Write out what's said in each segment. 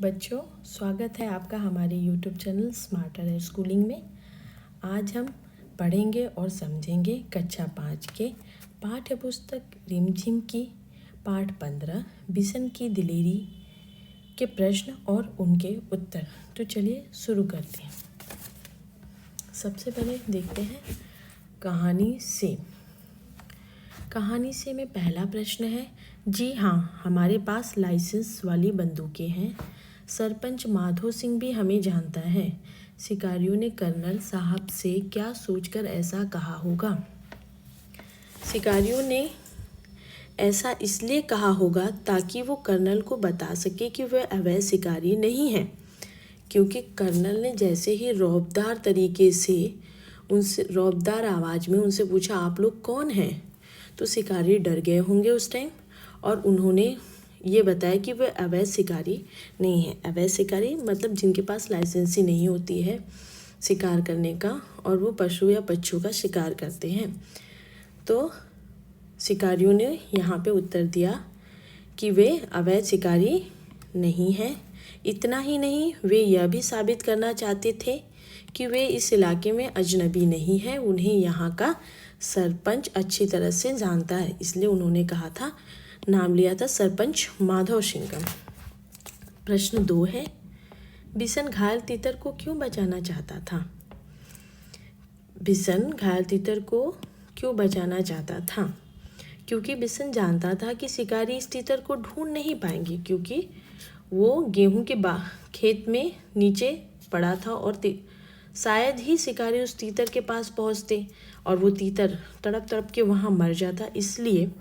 बच्चों, स्वागत है आपका हमारे YouTube चैनल स्मार्टर स्कूलिंग में। आज हम पढ़ेंगे और समझेंगे कक्षा 5 के पाठ्य पुस्तक रिमझिम की पाठ 15 बिशन की दिलेरी के प्रश्न और उनके उत्तर। तो चलिए शुरू करते हैं। सबसे पहले देखते हैं कहानी से में पहला प्रश्न है, जी हाँ, हमारे पास लाइसेंस वाली बंदूकें हैं। सरपंच माधो सिंह भी हमें जानता है। शिकारियों ने कर्नल साहब से क्या सोचकर ऐसा कहा होगा? शिकारियों ने ऐसा इसलिए कहा होगा ताकि वो कर्नल को बता सके कि वह अवैध शिकारी नहीं है, क्योंकि कर्नल ने जैसे ही रौबदार तरीके से उनसे रौबदार आवाज़ में उनसे पूछा, आप लोग कौन हैं? तो शिकारी डर गए होंगे उस टाइम, और उन्होंने ये बताया कि वह अवैध शिकारी नहीं है। अवैध शिकारी मतलब जिनके पास लाइसेंस ही नहीं होती है शिकार करने का, और वो पशु या पक्षियों का शिकार करते हैं। तो शिकारियों ने यहाँ पे उत्तर दिया कि वे अवैध शिकारी नहीं हैं। इतना ही नहीं, वे यह भी साबित करना चाहते थे कि वे इस इलाके में अजनबी नहीं है, उन्हें यहाँ का सरपंच अच्छी तरह से जानता है। इसलिए उन्होंने कहा था, नाम लिया था सरपंच माधव सिंह का। प्रश्न 2 है, बिशन घायल तीतर को क्यों बचाना चाहता था? बिशन घायल तीतर को क्यों बचाना चाहता था? क्योंकि बिशन जानता था कि शिकारी इस तीतर को ढूंढ नहीं पाएंगे, क्योंकि वो गेहूं के खेत में नीचे पड़ा था और शायद ही शिकारी उस तीतर के पास पहुंचते और वो तीतर तड़प तड़प के वहाँ मर जाता। इसलिए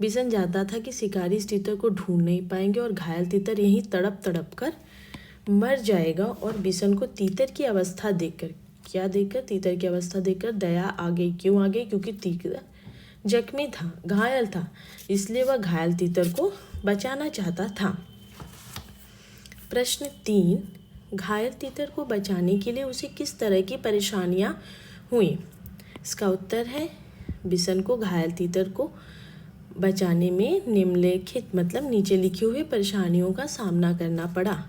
बिशन जानता था कि शिकारी इस तीतर को ढूंढ नहीं पाएंगे और घायल तीतर यहीं तड़प तड़प कर मर जाएगा। और बिशन को तीतर की अवस्था देखकर तीतर की अवस्था देखकर दया आ गई। क्यों आ गई? क्योंकि तीतर जख्मी था, घायल था, इसलिए वह घायल तीतर को बचाना चाहता था। प्रश्न 3, घायल तीतर को बचाने के लिए उसे किस तरह की परेशानियां हुई? इसका उत्तर है, बिशन को घायल तीतर को बचाने में निम्नलिखित मतलब नीचे लिखी हुई परेशानियों का सामना करना पड़ा।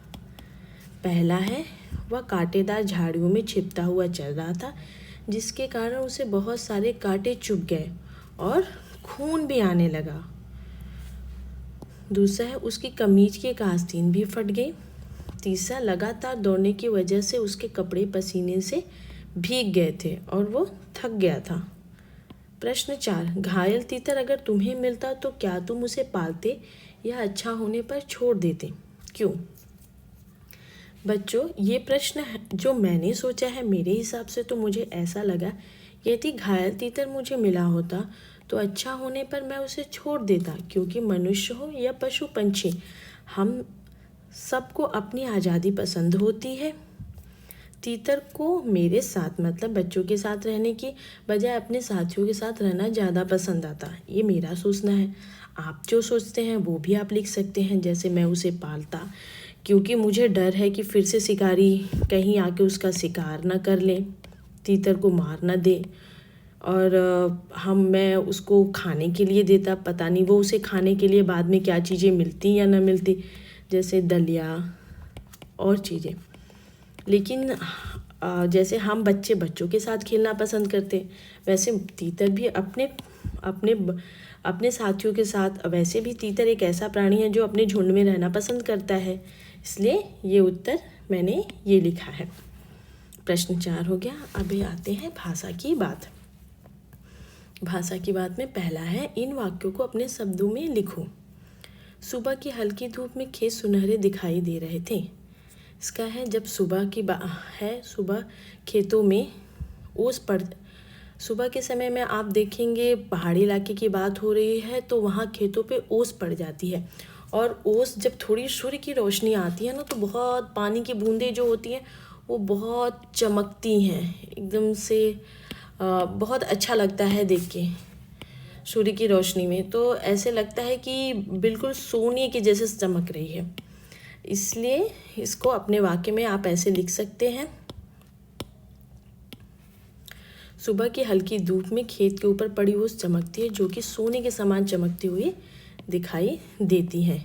पहला है, वह कांटेदार झाड़ियों में छिपता हुआ चल रहा था, जिसके कारण उसे बहुत सारे कांटे चुभ गए और खून भी आने लगा। दूसरा है, उसकी कमीज की एक आस्तीन भी फट गई। तीसरा, लगातार दौड़ने की वजह से उसके कपड़े पसीने से भीग गए थे और वो थक गया था। प्रश्न 4, घायल तीतर अगर तुम्हें मिलता तो क्या तुम उसे पालते या अच्छा होने पर छोड़ देते? क्यों? बच्चों, ये प्रश्न जो मैंने सोचा है, मेरे हिसाब से तो मुझे ऐसा लगा, यदि घायल तीतर मुझे मिला होता तो अच्छा होने पर मैं उसे छोड़ देता, क्योंकि मनुष्य हो या पशु पंछी, हम सबको अपनी आज़ादी पसंद होती है। तीतर को मेरे साथ मतलब बच्चों के साथ रहने की बजाय अपने साथियों के साथ रहना ज़्यादा पसंद आता। ये मेरा सोचना है। आप जो सोचते हैं वो भी आप लिख सकते हैं। जैसे मैं उसे पालता क्योंकि मुझे डर है कि फिर से शिकारी कहीं आके उसका शिकार ना कर ले, तीतर को मार ना दे, और मैं उसको खाने के लिए देता, पता नहीं वो उसे खाने के लिए बाद में क्या चीज़ें मिलती या ना मिलती, जैसे दलिया और चीज़ें। लेकिन जैसे हम बच्चों के साथ खेलना पसंद करते, वैसे तीतर भी अपने साथियों के साथ, वैसे भी तीतर एक ऐसा प्राणी है जो अपने झुंड में रहना पसंद करता है। इसलिए ये उत्तर मैंने ये लिखा है। प्रश्न 4 हो गया। अभी आते हैं भाषा की बात। भाषा की बात में पहला है, इन वाक्यों को अपने शब्दों में लिखो। सुबह की हल्की धूप में खेत सुनहरे दिखाई दे रहे थे। इसका है, जब सुबह की सुबह खेतों में सुबह के समय में आप देखेंगे पहाड़ी इलाके की बात हो रही है तो वहाँ खेतों पे ओस पड़ जाती है, और ओस जब थोड़ी सूर्य की रोशनी आती है ना, तो बहुत पानी की बूंदें जो होती हैं वो बहुत चमकती हैं एकदम से। बहुत अच्छा लगता है देख के सूर्य की रोशनी में, तो ऐसे लगता है कि बिल्कुल सोने के जैसे चमक रही है। इसलिए इसको अपने वाक्य में आप ऐसे लिख सकते हैं, सुबह की हल्की धूप में खेत के ऊपर पड़ी ओस चमकती है, जो कि सोने के समान चमकती हुई दिखाई देती है।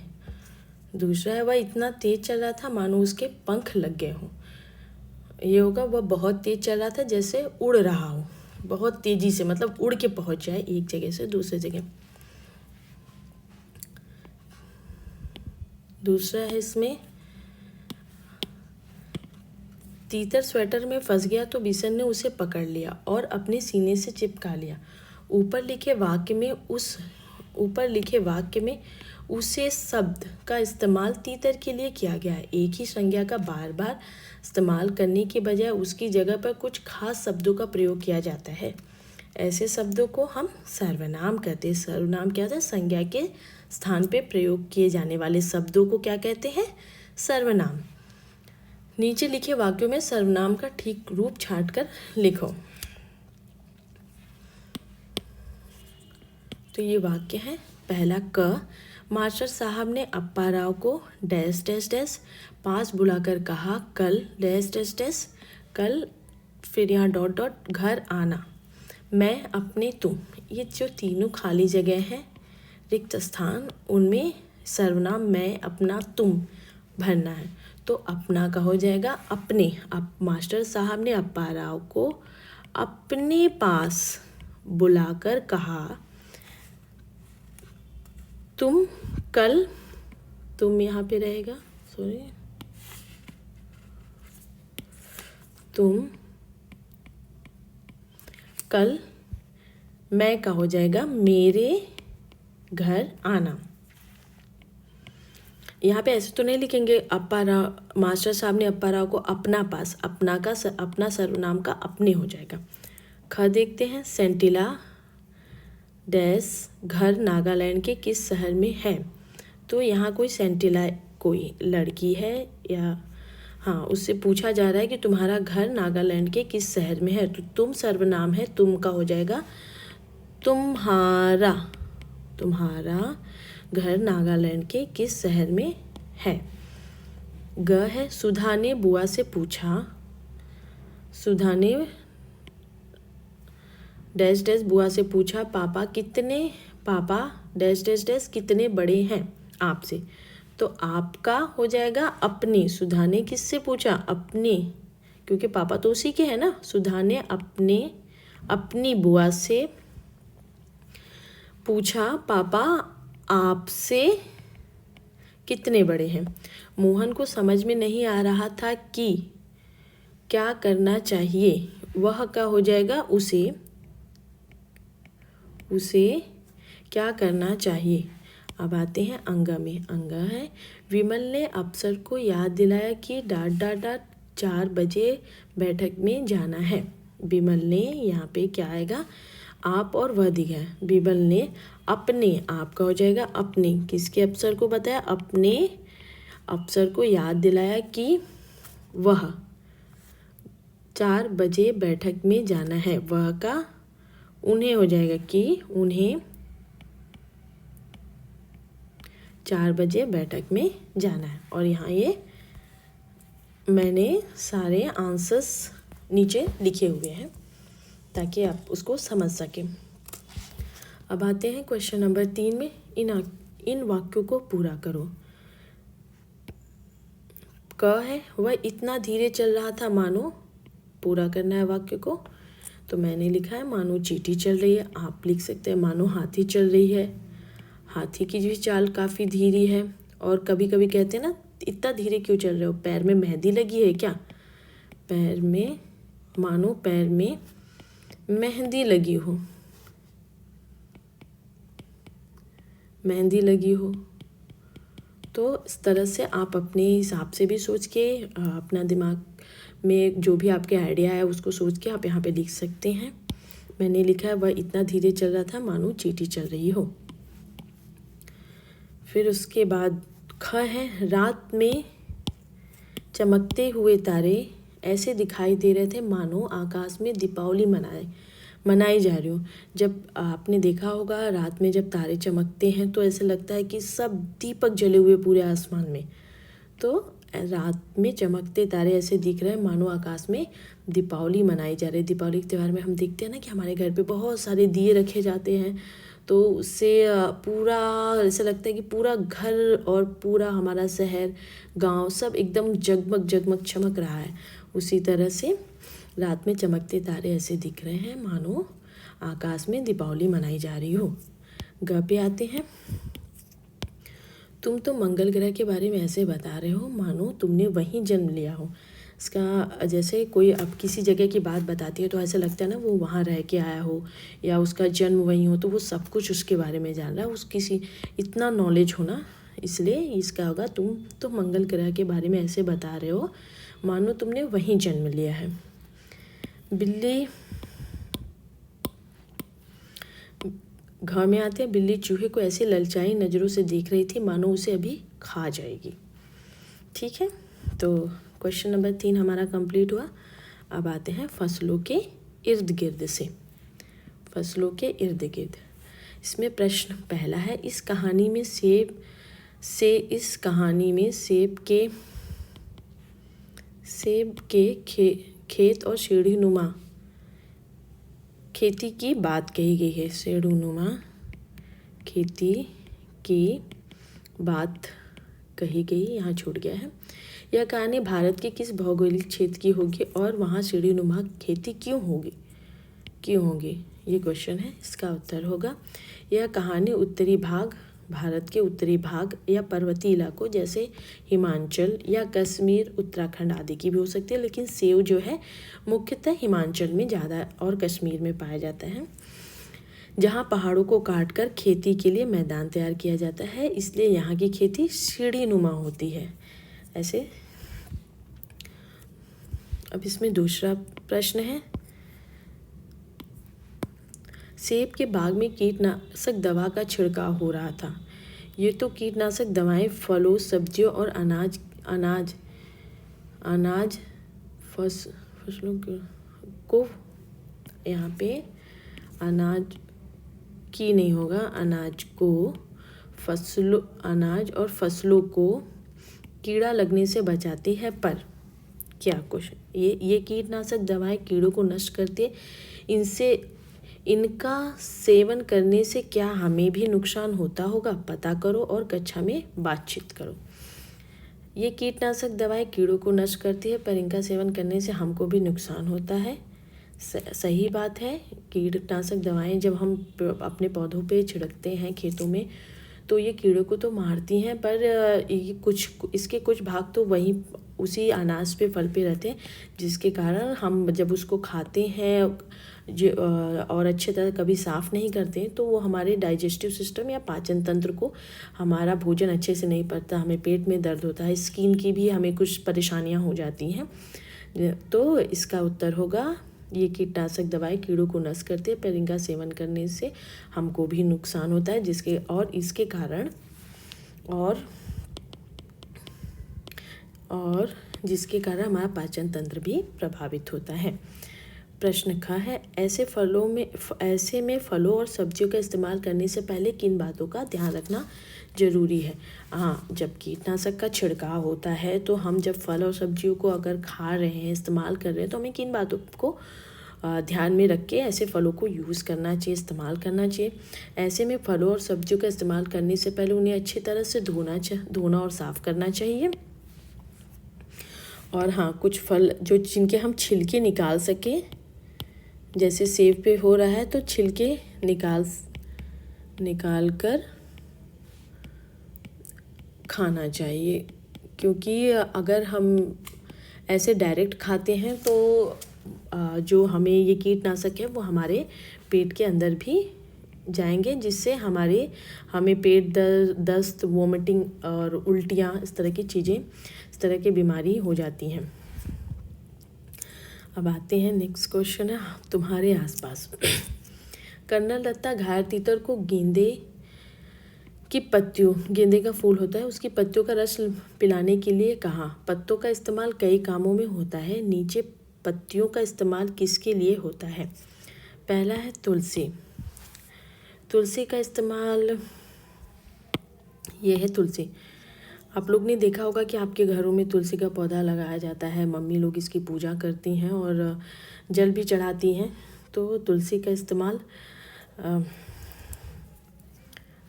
दूसरा है वह इतना तेज चल रहा था मानो उसके पंख लग गए हों। ये होगा वह बहुत तेज चल रहा था जैसे उड़ रहा हो, बहुत तेजी से, मतलब उड़ के पहुंच जाए एक जगह से दूसरी जगह। दूसरा है इसमें, तीतर स्वेटर में फंस गया तो बिशन ने उसे पकड़ लिया और अपने सीने से चिपका लिया। ऊपर लिखे वाक्य में उसे शब्द का इस्तेमाल तीतर के लिए किया गया है। एक ही संज्ञा का बार बार इस्तेमाल करने के बजाय उसकी जगह पर कुछ खास शब्दों का प्रयोग किया जाता है। ऐसे शब्दों को हम सर्वनाम कहते हैं। सर्वनाम क्या होता है? संज्ञा के स्थान पे प्रयोग किए जाने वाले शब्दों को क्या कहते हैं? सर्वनाम। नीचे लिखे वाक्यों में सर्वनाम का ठीक रूप छांटकर लिखो। तो ये वाक्य है। पहला, क, मास्टर साहब ने अप्पा राव को डैश डैश डैश पास बुलाकर कहा, कल डैश डैश डैश, कल, फिर यहाँ डॉट डॉट, घर आना। मैं, अपने, तुम, ये जो तीनों खाली जगह हैं, रिक्त स्थान, उनमें सर्वनाम मैं, अपना, तुम भरना है। तो अपना का हो जाएगा अपने। अब मास्टर साहब ने अप्पा राव को अपने पास बुलाकर कहा, तुम कल, तुम यहाँ पे रहेगा, सॉरी, तुम कल, मैं का हो जाएगा मेरे घर आना। यहाँ पे ऐसे तो नहीं लिखेंगे अप्पा राव, मास्टर साहब ने अप्पा राव को अपना पास, अपना सर्वनाम का अपने हो जाएगा। ख देखते हैं, सेंटिला डैश घर नागालैंड के किस शहर में है। तो यहाँ कोई सेंटिला कोई लड़की है या हाँ, उससे पूछा जा रहा है कि तुम्हारा घर नागालैंड के किस शहर में है। तो तुम सर्वनाम है, तुम का हो जाएगा तुम्हारा, तुम्हारा घर नागालैंड के किस शहर में है। ग है, सुधा ने बुआ से पूछा, सुधा ने डैश डैश बुआ से पूछा, पापा डैश डैश डैश कितने बड़े हैं आपसे। तो आपका हो जाएगा अपने। सुधा ने किससे पूछा? अपने, क्योंकि पापा तो उसी के हैं ना। सुधा ने अपनी बुआ से पूछा, पापा आपसे कितने बड़े हैं। मोहन को समझ में नहीं आ रहा था कि क्या करना चाहिए। वह का हो जाएगा उसे क्या करना चाहिए। अब आते हैं अंग में। अंग है, विमल ने अफसर को याद दिलाया कि डाट 4 बजे बैठक में जाना है। विमल ने, यहाँ पे क्या आएगा? आप और वह दिया है। विमल ने अपने, आपका हो जाएगा अपने, किसके अफसर को बताया? अपने अफसर को याद दिलाया कि वह 4 बजे बैठक में जाना है। वह का उन्हें हो जाएगा कि उन्हें 4 बजे बैठक में जाना है। और यहाँ ये मैंने सारे आंसर्स नीचे लिखे हुए हैं ताकि आप उसको समझ सकें। अब आते हैं क्वेश्चन नंबर 3 में। इन वाक्यों को पूरा करो। क है, वह इतना धीरे चल रहा था मानो, पूरा करना है वाक्य को। तो मैंने लिखा है मानो चींटी चल रही है। आप लिख सकते हैं मानो हाथी चल रही है। हाथी की भी चाल काफ़ी धीरी है। और कभी कभी कहते हैं ना, इतना धीरे क्यों चल रहे हो, पैर में मेहंदी लगी है क्या। पैर में, मानो पैर में मेहंदी लगी हो, मेहंदी लगी हो। तो इस तरह से आप अपने हिसाब से भी सोच के, अपना दिमाग में जो भी आपके आइडिया है उसको सोच के आप यहाँ पे लिख सकते हैं। मैंने लिखा है वह इतना धीरे चल रहा था मानो चींटी चल रही हो। फिर उसके बाद ख है, रात में चमकते हुए तारे ऐसे दिखाई दे रहे थे मानो आकाश में दीपावली मनाई जा रही हो। जब आपने देखा होगा रात में जब तारे चमकते हैं तो ऐसे लगता है कि सब दीपक जले हुए पूरे आसमान में। तो रात में चमकते तारे ऐसे दिख रहे हैं मानो आकाश में दीपावली मनाई जा रही है। दीपावली के त्यौहार में हम देखते हैं ना कि हमारे घर पे बहुत सारे दिए रखे जाते हैं। तो उससे पूरा ऐसा लगता है कि पूरा घर और पूरा हमारा शहर गांव सब एकदम जगमग जगमग चमक रहा है। उसी तरह से रात में चमकते तारे ऐसे दिख रहे हैं मानो आकाश में दीपावली मनाई जा रही हो। ग पे आते हैं। तुम तो मंगल ग्रह के बारे में ऐसे बता रहे हो मानो तुमने वहीं जन्म लिया हो। इसका जैसे कोई अब किसी जगह की बात बताती है तो ऐसा लगता है ना वो वहाँ रह के आया हो या उसका जन्म वहीं हो, तो वो सब कुछ उसके बारे में जान रहा है, उस किसी इतना नॉलेज होना, इसलिए इसका होगा तुम तो मंगल ग्रह के बारे में ऐसे बता रहे हो मानो तुमने वहीं जन्म लिया है। बिल्ली घर में आते हैं। बिल्ली चूहे को ऐसे ललचाई नज़रों से देख रही थी मानो उसे अभी खा जाएगी। ठीक है, तो क्वेश्चन नंबर 3 हमारा कंप्लीट हुआ। अब आते हैं फसलों के इर्द गिर्द से। फसलों के इर्द गिर्द इसमें प्रश्न पहला है, इस कहानी में सेब के खेत और सीढ़ीनुमा खेती की बात कही गई है। सीढ़ीनुमा खेती की बात कही गई, यहाँ छूट गया है। यह कहानी भारत के किस भौगोलिक क्षेत्र की होगी और वहाँ सीढ़ीनुमा खेती क्यों होगी? ये क्वेश्चन है। इसका उत्तर होगा, यह कहानी उत्तरी भाग भारत के उत्तरी भाग या पर्वतीय इलाकों जैसे हिमाचल या कश्मीर, उत्तराखंड आदि की भी हो सकती है, लेकिन सेब जो है मुख्यतः हिमाचल में ज़्यादा और कश्मीर में पाया जाता है, जहाँ पहाड़ों को काटकर खेती के लिए मैदान तैयार किया जाता है, इसलिए यहाँ की खेती सीढ़ीनुमा होती है। ऐसे अब इसमें दूसरा प्रश्न है, सेब के बाग में कीटनाशक दवा का छिड़काव हो रहा था। ये तो कीटनाशक दवाएं फलों, सब्जियों और अनाज फसलों को, यहाँ पे अनाज की नहीं होगा, अनाज और फसलों को कीड़ा लगने से बचाती है, पर क्या कुछ ये कीटनाशक दवाएं कीड़ों को नष्ट करती है, इनका सेवन करने से क्या हमें भी नुकसान होता होगा? पता करो और कक्षा में बातचीत करो। ये कीटनाशक दवाएं कीड़ों को नष्ट करती है, पर इनका सेवन करने से हमको भी नुकसान होता है। सही बात है। कीटनाशक दवाएं जब हम अपने पौधों पे छिड़कते हैं खेतों में तो ये कीड़ों को तो मारती हैं, पर इसके कुछ भाग तो वहीं उसी अनाज पे, फल पे रहते हैं, जिसके कारण हम जब उसको खाते हैं और अच्छे तरह कभी साफ़ नहीं करते हैं तो वो हमारे डाइजेस्टिव सिस्टम या पाचन तंत्र को हमारा भोजन अच्छे से नहीं पचता, हमें पेट में दर्द होता है, स्किन की भी हमें कुछ परेशानियां हो जाती हैं। तो इसका उत्तर होगा, ये कीटनाशक दवाएं कीड़ों को नष्ट करती है, पर इनका सेवन करने से हमको भी नुकसान होता है, इसके कारण जिसके कारण हमारा पाचन तंत्र भी प्रभावित होता है। प्रश्न ख है, ऐसे में फलों और सब्जियों का इस्तेमाल करने से पहले किन बातों का ध्यान रखना जरूरी है? हाँ, जब कीटनाशक का छिड़काव होता है तो हम जब फल और सब्जियों को अगर खा रहे हैं, इस्तेमाल कर रहे हैं, तो हमें किन बातों को ध्यान में रख के ऐसे फलों को यूज़ करना चाहिए, इस्तेमाल करना चाहिए। ऐसे में फलों और सब्जियों का इस्तेमाल करने से पहले उन्हें अच्छी तरह से धोना और साफ़ करना चाहिए। और हाँ, कुछ फल जिनके हम छिलके निकाल सकें, जैसे सेब पे हो रहा है तो छिलके निकाल कर खाना चाहिए, क्योंकि अगर हम ऐसे डायरेक्ट खाते हैं तो जो हमें ये कीटनाशक है वो हमारे पेट के अंदर भी जाएंगे, जिससे हमें पेट दर्द, दस्त, वोमिटिंग और उल्टियाँ, इस तरह की चीज़ें, इस तरह की बीमारी हो जाती हैं। अब आते हैं नेक्स्ट क्वेश्चन है, तुम्हारे आसपास। कर्नल दत्ता घायल तीतर को गेंदे का फूल होता है, उसकी पत्तियों का रस पिलाने के लिए कहा। पत्तों का इस्तेमाल कई कामों में होता है, नीचे पत्तियों का इस्तेमाल किसके लिए होता है? पहला है तुलसी का इस्तेमाल, ये है तुलसी। आप लोग ने देखा होगा कि आपके घरों में तुलसी का पौधा लगाया जाता है, मम्मी लोग इसकी पूजा करती हैं और जल भी चढ़ाती हैं। तो तुलसी का इस्तेमाल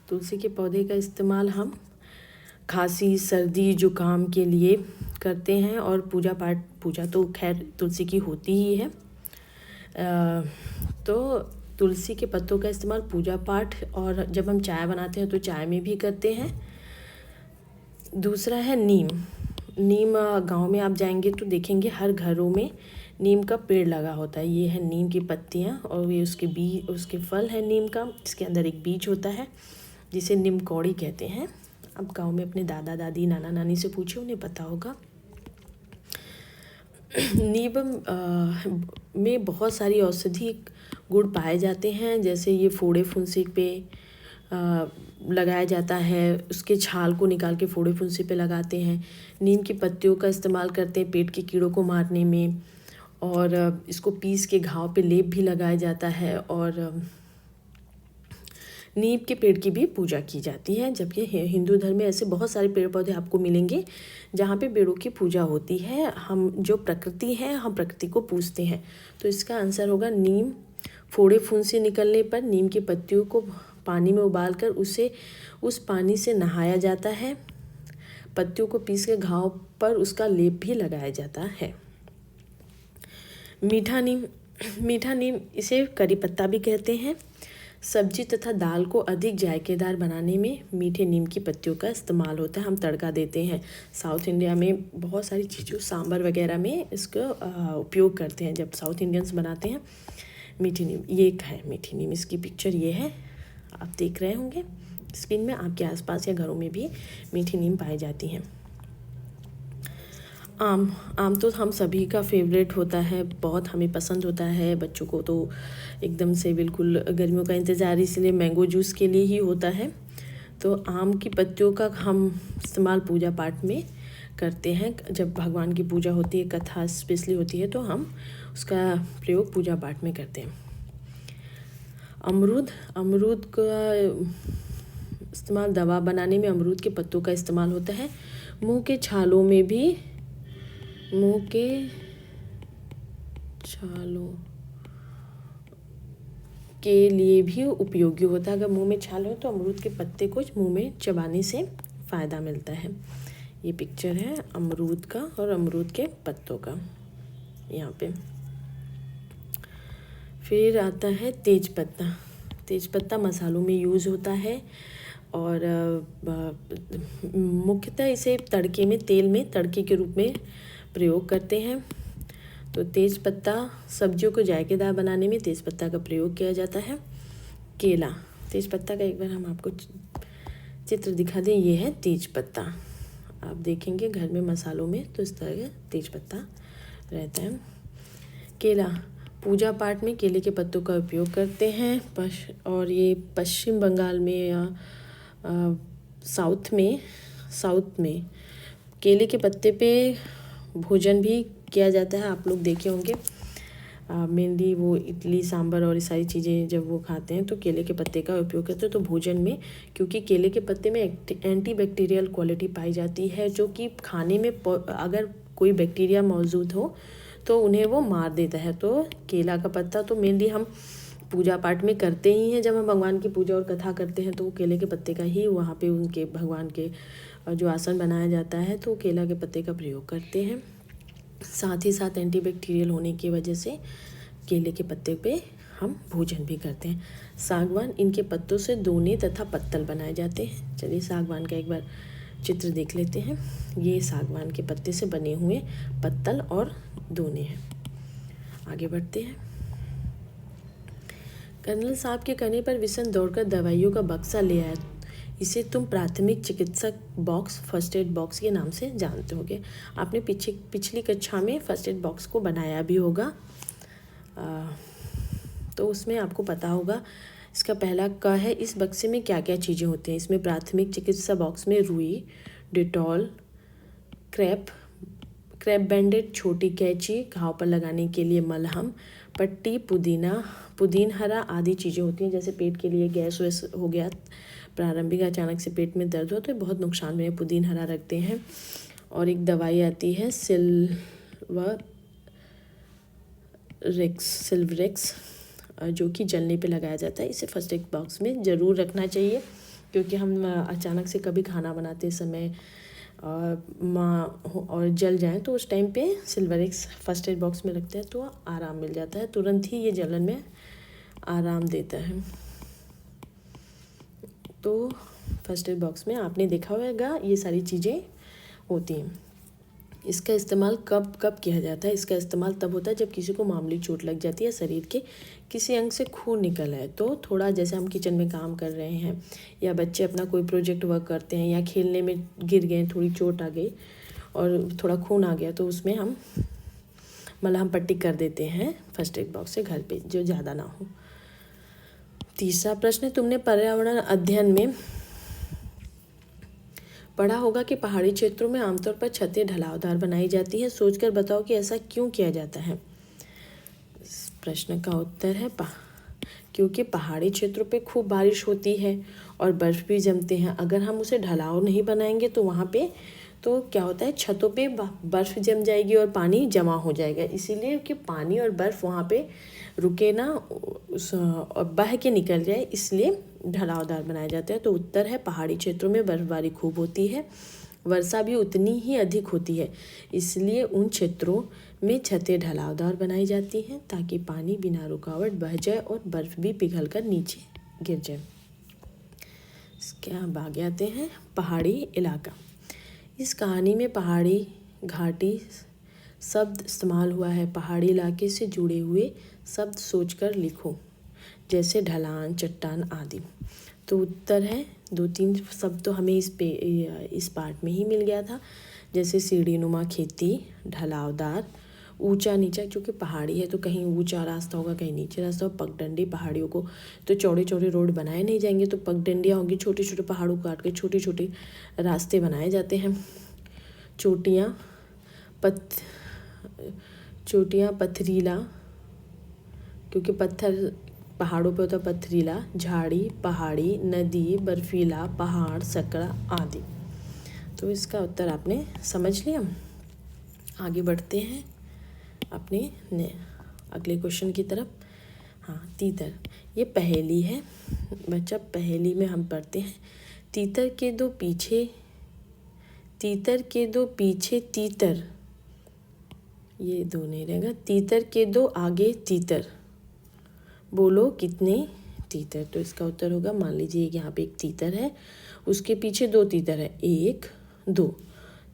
तुलसी के पौधे का इस्तेमाल हम खांसी, सर्दी, जुकाम के लिए करते हैं और पूजा तो खैर तुलसी की होती ही है। तो तुलसी के पत्तों का इस्तेमाल पूजा पाठ और जब हम चाय बनाते हैं तो चाय में भी करते हैं। दूसरा है नीम। नीम गांव में आप जाएंगे तो देखेंगे हर घरों में नीम का पेड़ लगा होता है। ये है नीम की पत्तियां और ये उसके फल है नीम का। इसके अंदर एक बीज होता है जिसे नीम कौड़ी कहते हैं। अब गांव में अपने दादा दादी, नाना नानी से पूछे, उन्हें पता होगा। नीम में बहुत सारी औषधि गुण पाए जाते हैं, जैसे ये फोड़े फुंसी पे लगाया जाता है। उसके छाल को निकाल के फोड़े फुंसी पे लगाते हैं। नीम की पत्तियों का इस्तेमाल करते हैं पेट के कीड़ों को मारने में, और इसको पीस के घाव पे लेप भी लगाया जाता है। और नीम के पेड़ की भी पूजा की जाती है। जबकि हिंदू धर्म में ऐसे बहुत सारे पेड़ पौधे आपको मिलेंगे जहाँ पे पेड़ों की पूजा होती है। हम जो प्रकृति है, हम प्रकृति को पूजते हैं। तो इसका आंसर होगा नीम। फोड़े फुंसी निकलने पर नीम की पत्तियों को पानी में उबालकर उस पानी से नहाया जाता है। पत्तियों को पीस के घाव पर उसका लेप भी लगाया जाता है। मीठा नीम इसे करी पत्ता भी कहते हैं। सब्जी तथा दाल को अधिक जायकेदार बनाने में मीठे नीम की पत्तियों का इस्तेमाल होता है। हम तड़का देते हैं। साउथ इंडिया में बहुत सारी चीज़ों, सांभर वगैरह में इसका उपयोग करते हैं जब साउथ इंडियंस बनाते हैं। मीठी नीम, ये एक है मीठी नीम। इसकी पिक्चर ये है, आप देख रहे होंगे स्क्रीन में। आपके आसपास या घरों में भी मीठी नीम पाई जाती हैं। आम तो हम सभी का फेवरेट होता है, बहुत हमें पसंद होता है। बच्चों को तो एकदम से बिल्कुल गर्मियों का इंतज़ार इसलिए मैंगो जूस के लिए ही होता है। तो आम की पत्तियों का हम इस्तेमाल पूजा पाठ में करते हैं। जब भगवान की पूजा होती है, कथा स्पेशली होती है, तो हम उसका प्रयोग पूजा पाठ में करते हैं। अमरूद का इस्तेमाल दवा बनाने में अमरूद के पत्तों का इस्तेमाल होता है। मुंह के छालों के लिए भी उपयोगी होता है। अगर मुंह में छाल हो तो अमरूद के पत्ते को मुंह में चबाने से फ़ायदा मिलता है। ये पिक्चर है अमरूद का और अमरूद के पत्तों का यहाँ पे। फिर आता है तेजपत्ता। तेजपत्ता मसालों में यूज़ होता है और मुख्यतः इसे तेल में तड़के के रूप में प्रयोग करते हैं। तो तेज़पत्ता, सब्जियों को जायकेदार बनाने में तेज़पत्ता का प्रयोग किया जाता है। केला, तेज़पत्ता का एक बार हम आपको चित्र दिखा दें। ये है तेज़पत्ता। आप देखेंगे घर में मसालों में तो इस तरह का तेज़पत्ता रहता है। केला, पूजा पाठ में केले के पत्तों का उपयोग करते हैं। और ये पश्चिम बंगाल में या साउथ में केले के पत्ते पे भोजन भी किया जाता है। आप लोग देखे होंगे मेनली वो इडली सांभर और ये सारी चीज़ें जब वो खाते हैं तो केले के पत्ते का उपयोग करते हैं। तो भोजन में, क्योंकि केले के पत्ते में एंटीबैक्टीरियल क्वालिटी पाई जाती है, जो कि खाने में अगर कोई बैक्टीरिया मौजूद हो तो उन्हें वो मार देता है। तो केला का पत्ता तो मेनली हम पूजा पाठ में करते ही हैं। जब हम भगवान की पूजा और कथा करते हैं तो केले के पत्ते का ही वहाँ पे उनके भगवान के जो आसन बनाया जाता है तो केला के पत्ते का प्रयोग करते हैं। साथ ही साथ एंटीबैक्टीरियल होने की वजह से केले के पत्ते पे हम भोजन भी करते हैं। सागवान, इनके पत्तों से दोने तथा पत्तल बनाए जाते हैं। चलिए सागवान का एक बार चित्र देख लेते हैं। ये सागवान के पत्ते से बने हुए पत्तल और दोने हैं। आगे बढ़ते हैं। कर्नल साहब के कहने पर विसन दौड़कर दवाइयों का बक्सा ले आया। इसे तुम प्राथमिक चिकित्सक बॉक्स, फर्स्ट एड बॉक्स के नाम से जानते होगे। आपने पिछली कक्षा में फर्स्ट एड बॉक्स को बनाया भी होगा, तो उसमें आपको पता होगा। इसका पहला क है, इस बक्से में क्या क्या चीज़ें होती हैं। इसमें प्राथमिक चिकित्सा बॉक्स में रुई, डेटॉल, क्रैप बैंडेड, छोटी कैंची, घाव पर लगाने के लिए मलहम, पट्टी, पुदीन हरा आदि चीज़ें होती हैं। जैसे पेट के लिए गैस वैस हो गया, प्रारंभिक अचानक से पेट में दर्द हो तो बहुत नुकसान में पुदीन हरा रखते हैं। और एक दवाई आती है सिल्वरेक्स, जो कि जलने पे लगाया जाता है। इसे फर्स्ट एड बॉक्स में ज़रूर रखना चाहिए। क्योंकि हम अचानक से कभी खाना बनाते समय और जल जाए तो उस टाइम पे सिल्वरेक्स फर्स्ट एड बॉक्स में रखते हैं तो आराम मिल जाता है, तुरंत ही ये जलन में आराम देता है। तो फर्स्ट एड बॉक्स में आपने देखा होगा ये सारी चीज़ें होती हैं। इसका इस्तेमाल कब कब किया जाता है? इसका इस्तेमाल तब होता है जब किसी को मामूली चोट लग जाती है, शरीर के किसी अंग से खून निकल आए, तो थोड़ा जैसे हम किचन में काम कर रहे हैं या बच्चे अपना कोई प्रोजेक्ट वर्क करते हैं या खेलने में गिर गए, थोड़ी चोट आ गई और थोड़ा खून आ गया, तो उसमें हम मलहम पट्टी कर देते हैं फर्स्ट एड बॉक्स से घर पे, जो ज़्यादा ना हो। तीसरा प्रश्न, तुमने पर्यावरण अध्ययन में पढ़ा होगा कि पहाड़ी क्षेत्रों में आमतौर पर छतें ढलावदार बनाई जाती हैं, सोचकर बताओ कि ऐसा क्यों किया जाता है। इस प्रश्न का उत्तर है क्योंकि पहाड़ी क्षेत्रों पे खूब बारिश होती है और बर्फ़ भी जमते हैं। अगर हम उसे ढलाव नहीं बनाएंगे तो वहाँ पे तो क्या होता है, छतों पे बर्फ़ जम जाएगी और पानी जमा हो जाएगा, इसीलिए कि पानी और बर्फ़ वहाँ पे रुके ना और बह के निकल जाए, इसलिए ढलावदार बनाए जाते हैं। तो उत्तर है पहाड़ी क्षेत्रों में बर्फबारी खूब होती है, वर्षा भी उतनी ही अधिक होती है, इसलिए उन क्षेत्रों में छतें ढलावदार बनाई जाती हैं ताकि पानी बिना रुकावट बह जाए और बर्फ़ भी पिघलकर नीचे गिर जाए। इसके अब आगे आते हैं पहाड़ी इलाका। इस कहानी में पहाड़ी घाटी शब्द इस्तेमाल हुआ है। पहाड़ी इलाके से जुड़े हुए शब्द सोचकर लिखो, जैसे ढलान, चट्टान आदि। तो उत्तर है 2-3 शब्द तो हमें इस पार्ट में ही मिल गया था, जैसे सीढ़ी नुमा खेती, ढलावदार, ऊंचा नीचा, क्योंकि पहाड़ी है तो कहीं ऊंचा रास्ता होगा कहीं नीचे रास्ता होगा। पगडंडी, पहाड़ियों को तो चौड़े चौड़े रोड बनाए नहीं जाएंगे, तो पगडंडियाँ होंगी, छोटे छोटे पहाड़ों को काट के छोटे छोटे रास्ते बनाए जाते हैं। चोटियाँ पथरीला, क्योंकि पत्थर पहाड़ों पे होता है पथरीला, झाड़ी, पहाड़ी, नदी, बर्फीला, पहाड़, सकरा आदि। तो इसका उत्तर आपने समझ लिया। आगे बढ़ते हैं अपने अगले क्वेश्चन की तरफ। हाँ, तीतर, ये पहेली है बच्चा। पहेली में हम पढ़ते हैं, तीतर के दो पीछे तीतर, ये दो नहीं रहेगा, तीतर के दो आगे तीतर, बोलो कितने तीतर। तो इसका उत्तर होगा, मान लीजिए यहाँ पे एक तीतर है, उसके पीछे 2 तीतर है, 1 2,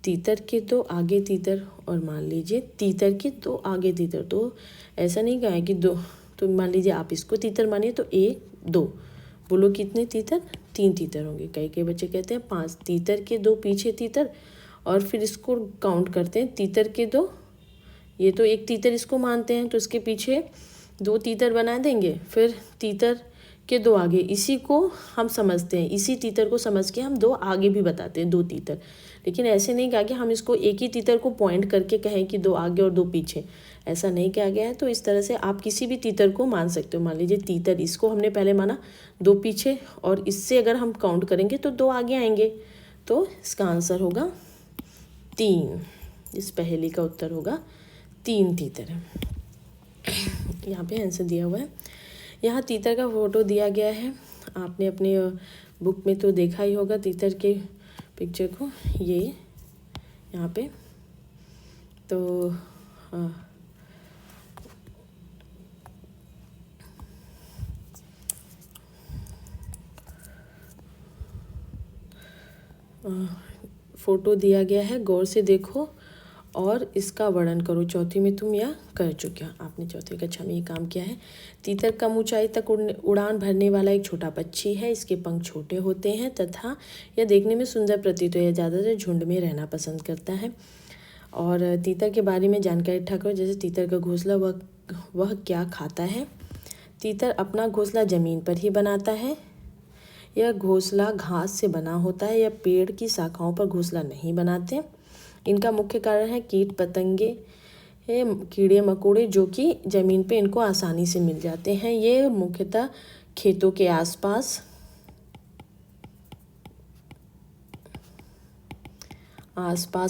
तीतर के 2 आगे तीतर, और मान लीजिए तीतर के 2 आगे तीतर। तो ऐसा नहीं कहा है कि 2, तो मान लीजिए आप इसको तीतर मानिए तो 1 2, बोलो कितने तीतर, 3 तीतर होंगे। कई बच्चे कहते हैं 5, तीतर के 2 पीछे तीतर, और फिर इसको काउंट करते हैं, तीतर के 2, ये तो एक तीतर इसको मानते हैं तो इसके पीछे 2 तीतर बना देंगे, फिर तीतर के 2 आगे, इसी को हम समझते हैं, इसी तीतर को समझ के हम 2 आगे भी बताते हैं, 2 तीतर। लेकिन ऐसे नहीं कहा कि हम इसको एक ही तीतर को पॉइंट करके कहें कि 2 आगे और 2 पीछे, ऐसा नहीं कहा गया है। तो इस तरह से आप किसी भी तीतर को मान सकते हो। मान लीजिए तीतर, इसको हमने पहले माना 2 पीछे, और इससे अगर हम काउंट करेंगे तो 2 आगे आएंगे, तो इसका आंसर होगा 3। इस पहेली का उत्तर होगा 3 तीतर। यहाँ पे आंसर दिया हुआ है। यहाँ तीतर का फोटो दिया गया है, आपने अपने बुक में तो देखा ही होगा तीतर के पिक्चर को, ये यहाँ पे। तो फोटो दिया गया है, गौर से देखो और इसका वर्णन करो। चौथी में तुम यह कर चुके हो, आपने चौथी कक्षा में ये काम किया है। तीतर कम ऊंचाई तक उड़ान भरने वाला एक छोटा पक्षी है। इसके पंख छोटे होते हैं तथा यह देखने में सुंदर प्रतीत हो, यह ज़्यादातर झुंड में रहना पसंद करता है। और तीतर के बारे में जानकारी इकट्ठा करो, जैसे तीतर का घोंसला, वह क्या खाता है। तीतर अपना घोंसला ज़मीन पर ही बनाता है। यह घोंसला घास से बना होता है, यह पेड़ की शाखाओं पर घोंसला नहीं बनाते। इनका मुख्य कारण है कीट पतंगे, कीड़े मकोड़े, जो कि ज़मीन पे इनको आसानी से मिल जाते हैं। ये मुख्यतः खेतों के आसपास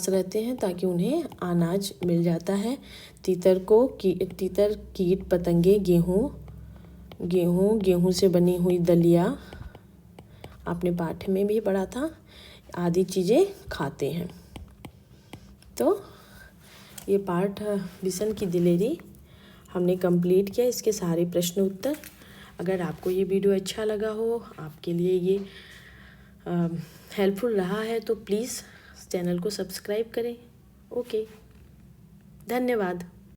रहते हैं ताकि उन्हें अनाज मिल जाता है। तीतर कीट पतंगे, गेहूँ से बनी हुई दलिया आपने पाठ में भी पढ़ा था, आदि चीज़ें खाते हैं। तो ये पाठ बिसन की दिलेरी हमने कंप्लीट किया, इसके सारे प्रश्न उत्तर। अगर आपको ये वीडियो अच्छा लगा हो, आपके लिए ये हेल्पफुल रहा है, तो प्लीज़ चैनल को सब्सक्राइब करें। ओके, धन्यवाद।